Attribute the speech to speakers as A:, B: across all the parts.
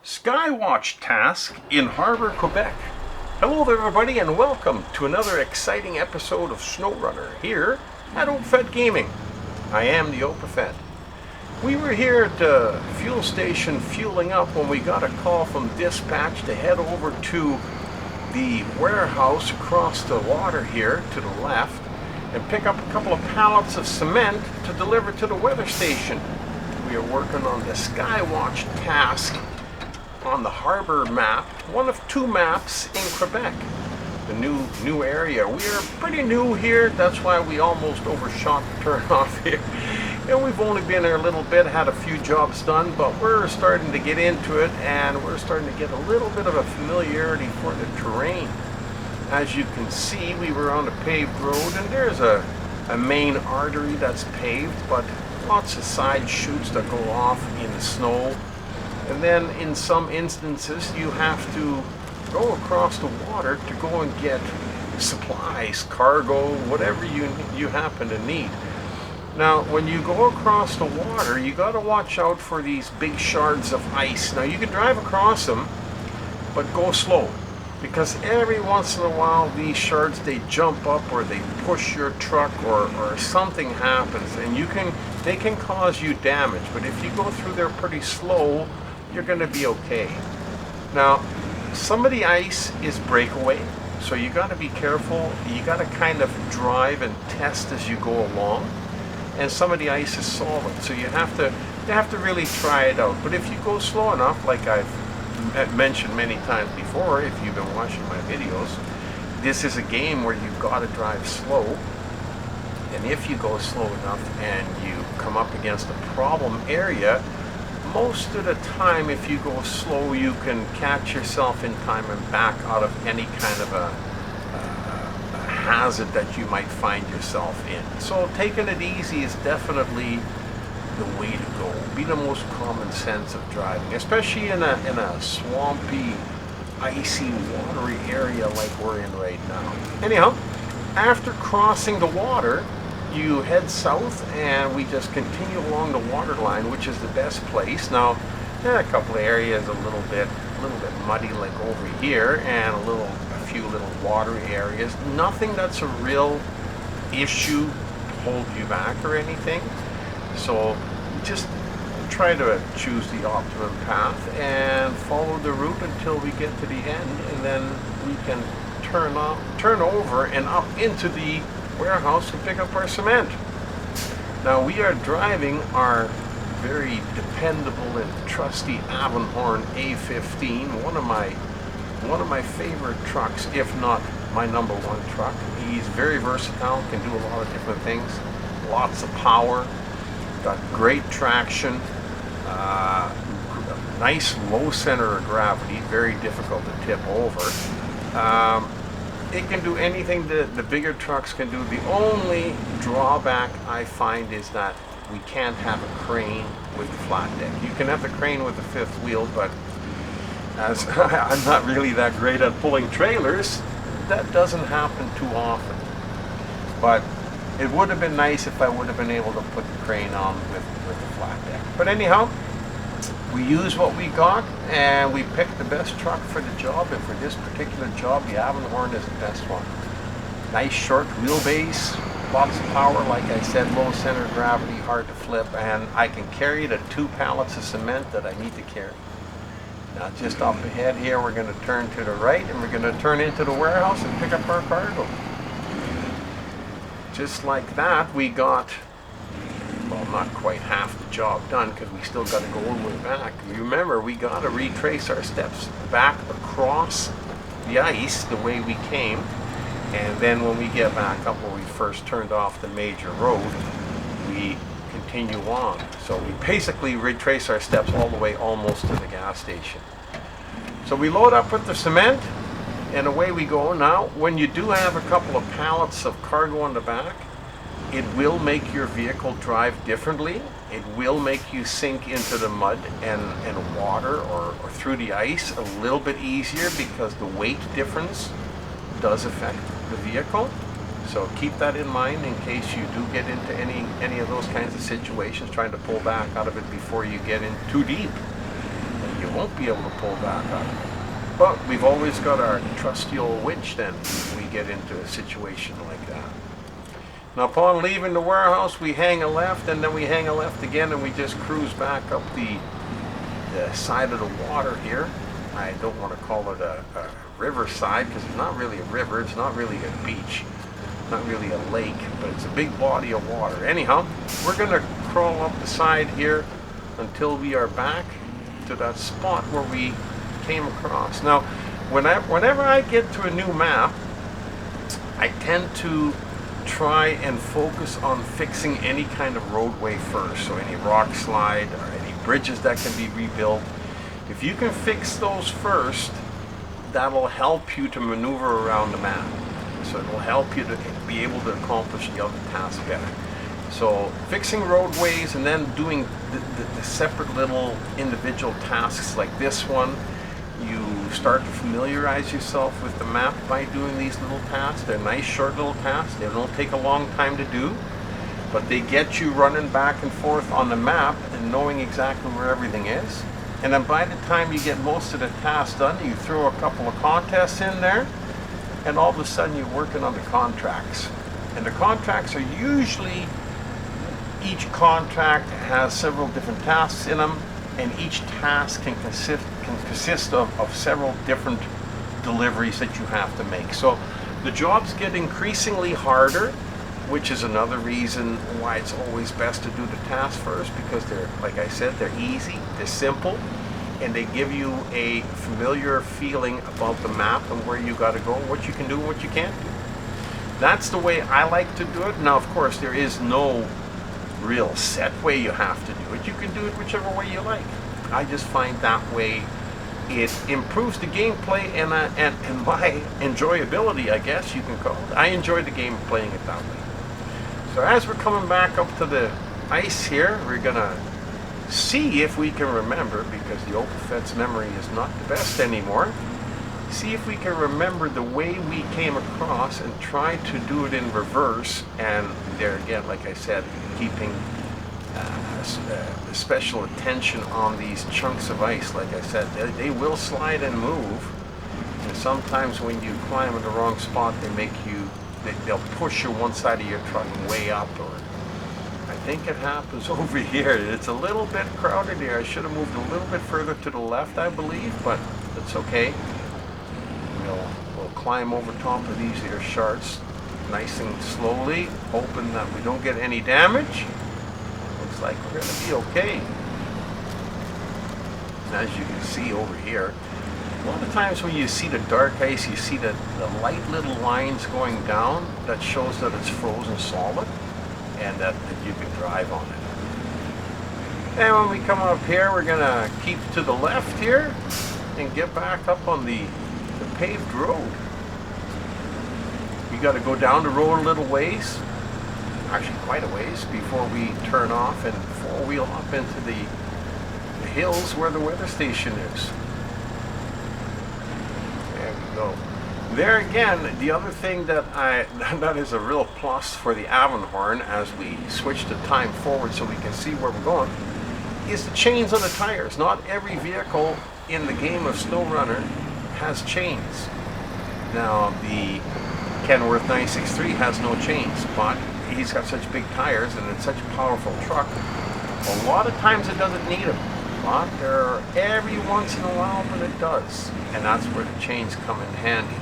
A: Skywatch task in Harbor, Quebec. Hello there everybody and welcome to another exciting episode of SnowRunner here at OPFED Gaming. I am the OPFED. We were here at the fuel station fueling up when we got a call from dispatch to head over to the warehouse across the water here to the left and pick up a couple of pallets of cement to deliver to the weather station. We are working on the Skywatch task on the harbor map, one of two maps in Quebec, the new area. We are pretty new here, that's why we almost overshot the turnoff here. And we've only been here a little bit, had a few jobs done, but we're starting to get into it and we're starting to get a little bit of a familiarity for the terrain. As you can see, we were on a paved road and there's a main artery that's paved, but lots of side chutes that go off in the snow. And then in some instances you have to go across the water to go and get supplies, cargo, whatever you happen to need. Now when you go across the water you got to watch out for these big shards of ice. Now you can drive across them, but go slow, because every once in a while these shards, they jump up or they push your truck or something happens and they can cause you damage. But if you go through there pretty slow, you're going to be okay. Now, some of the ice is breakaway, so you got to be careful. You got to kind of drive and test as you go along. And some of the ice is solid, so you have to really try it out. But if you go slow enough, like I've mentioned many times before, if you've been watching my videos, this is a game where you've got to drive slow. And if you go slow enough and you come up against a problem area, most of the time, if you go slow, you can catch yourself in time and back out of any kind of a hazard that you might find yourself in. So taking it easy is definitely the way to go. Be the most common sense of driving, especially in a swampy, icy, watery area like we're in right now. Anyhow, after crossing the water, you head south and we just continue along the water line, which is the best place. Now, there are a couple of areas a little bit muddy, like over here, and a few little watery areas. Nothing that's a real issue to hold you back or anything. So just try to choose the optimum path and follow the route until we get to the end, and then we can turn over and up into the warehouse and pick up our cement. Now we are driving our very dependable and trusty Avenhorn A15, one of my favorite trucks, if not my number one truck. He's very versatile, can do a lot of different things, lots of power, got great traction, nice low center of gravity, very difficult to tip over. It can do anything the bigger trucks can do. The only drawback I find is that we can't have a crane with the flat deck. You can have the crane with the fifth wheel, but as I'm not really that great at pulling trailers, that doesn't happen too often. But it would have been nice if I would have been able to put the crane on with the flat deck. But anyhow, we use what we got and we picked the best truck for the job, and for this particular job the Avenhorn is the best one. Nice short wheelbase, lots of power, like I said, low center of gravity, hard to flip, and I can carry the 2 pallets of cement that I need to carry. Now just up ahead here we're going to turn to the right and we're going to turn into the warehouse and pick up our cargo. Just like that we got, well, not quite half the job done, because we still got to go all the way back. Remember, we got to retrace our steps back across the ice the way we came, and then when we get back up where we first turned off the major road, we continue on. So we basically retrace our steps all the way almost to the gas station. So we load up with the cement and away we go. Now, when you do have a couple of pallets of cargo on the back, it will make your vehicle drive differently. It will make you sink into the mud and water or through the ice a little bit easier, because the weight difference does affect the vehicle. So keep that in mind in case you do get into any of those kinds of situations, trying to pull back out of it before you get in too deep. you won't be able to pull back up. But we've always got our trusty old winch then when we get into a situation like that. Now upon leaving the warehouse, we hang a left, and then we hang a left again, and we just cruise back up the side of the water here. I don't want to call it a riverside, because it's not really a river, it's not really a beach, not really a lake, but it's a big body of water. Anyhow, we're going to crawl up the side here until we are back to that spot where we came across. Now, whenever I get to a new map, I tend to try and focus on fixing any kind of roadway first. So any rock slide or any bridges that can be rebuilt. If you can fix those first, that'll help you to maneuver around the map. So it'll help you to be able to accomplish the other tasks better. So fixing roadways and then doing the separate little individual tasks like this one, you start to familiarize yourself with the map by doing these little tasks. They're nice short little tasks. They don't take a long time to do, but they get you running back and forth on the map and knowing exactly where everything is. And then by the time you get most of the tasks done, you throw a couple of contests in there, and all of a sudden you're working on the contracts. And the contracts are usually, each contract has several different tasks in them, and each task can consist of several different deliveries that you have to make. So the jobs get increasingly harder, which is another reason why it's always best to do the task first, because they're, like I said, they're easy, they're simple, and they give you a familiar feeling about the map and where you got to go, what you can do and what you can't do. That's the way I like to do it. Now, of course, there is no real set way you have to do it. You can do it whichever way you like. I just find that way it improves the gameplay and my enjoyability, I guess you can call it. I enjoy the game playing it that way. So as we're coming back up to the ice here, we're gonna see if we can remember, because the Opafet's memory is not the best anymore, see if we can remember the way we came across and try to do it in reverse. And there again, like I said, keeping special attention on these chunks of ice. Like I said, they will slide and move, and sometimes when you climb in the wrong spot, they'll push you one side of your truck way up. Or I think it happens over here. It's a little bit crowded here. I should have moved a little bit further to the left, I believe, but it's okay. We'll climb over top of these here shards nice and slowly, hoping that we don't get any damage. Looks like we're going to be okay. And as you can see over here, a lot of times when you see the dark ice, you see the light little lines going down. That shows that it's frozen solid and that you can drive on it. And when we come up here, we're going to keep to the left here and get back up on the paved road. We got to go down the road a little ways, actually quite a ways, before we turn off and four-wheel up into the hills where the weather station is. There we go. There again, the other thing that is a real plus for the Avenhorn as we switch the time forward so we can see where we're going, is the chains on the tires. Not every vehicle in the game of SnowRunner has chains. Now the Kenworth 963 has no chains, but he's got such big tires and it's such a powerful truck. A lot of times it doesn't need them, but every once in a while, but it does, and that's where the chains come in handy.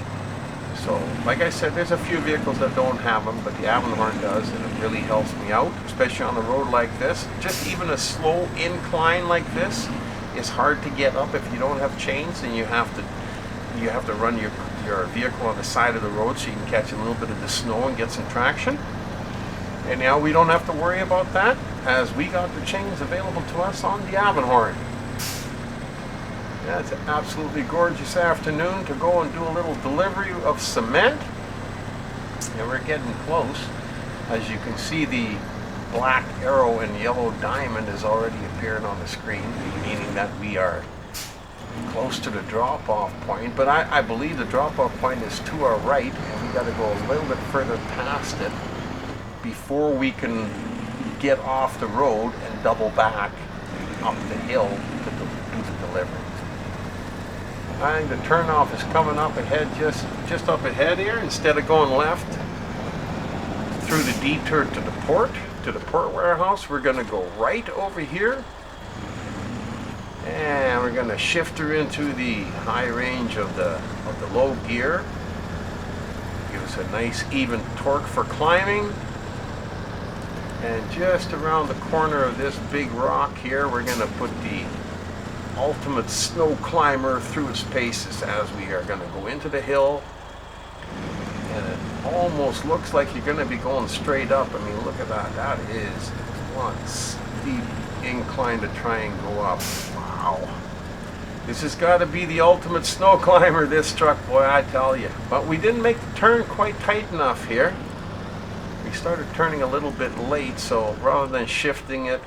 A: So, like I said, there's a few vehicles that don't have them, but the Avenhorn does, and it really helps me out, especially on a road like this. Just even a slow incline like this is hard to get up if you don't have chains, and you have to run your vehicle on the side of the road so you can catch a little bit of the snow and get some traction. And now we don't have to worry about that, as we got the chains available to us on the Avenhorn. Yeah, it's an absolutely gorgeous afternoon to go and do a little delivery of cement. And we're getting close. As you can see, the black arrow and yellow diamond is already appearing on the screen, meaning that we are close to the drop-off point. But I believe the drop-off point is to our right, and we got to go a little bit further past it before we can get off the road and double back up the hill to do the delivery. I think the turnoff is coming up ahead, just up ahead here. Instead of going left through the detour to the port warehouse, we're going to go right over here, and we're going to shift her into the high range of the low gear. Give us a nice even torque for climbing. And just around the corner of this big rock here, we're going to put the ultimate snow climber through its paces as we are going to go into the hill. And it almost looks like you're going to be going straight up. I mean, look at that. That is one steep incline to try and go up. Wow. This has got to be the ultimate snow climber, this truck, boy, I tell you. But we didn't make the turn quite tight enough here. We started turning a little bit late, so rather than shifting it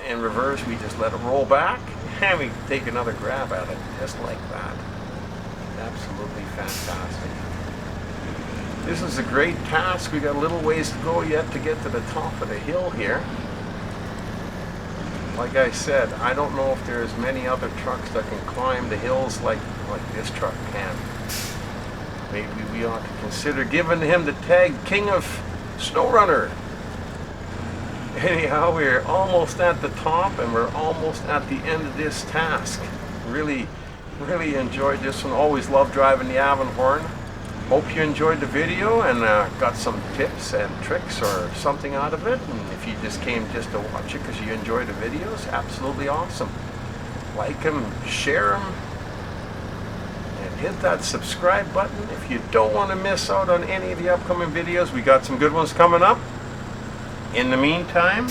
A: in reverse, we just let it roll back, and we take another grab at it, just like that. Absolutely fantastic. This is a great task. We got a little ways to go yet to get to the top of the hill here. Like I said, I don't know if there's many other trucks that can climb the hills like this truck can. Maybe we ought to consider giving him the tag King of SnowRunner. Anyhow, we're almost at the top, and we're almost at the end of this task. Really enjoyed this one. Always love driving the Avenhorn. Hope you enjoyed the video and got some tips and tricks or something out of it. And if you just came just to watch it because you enjoy the videos, absolutely awesome. Like them, share them, and hit that subscribe button if you don't want to miss out on any of the upcoming videos. We got some good ones coming up. In the meantime,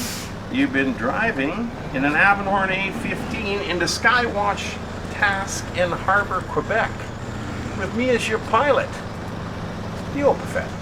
A: you've been driving in an Avenhorn A15 into Skywatch task in Harbor, Quebec, with me as your pilot, the Overcast.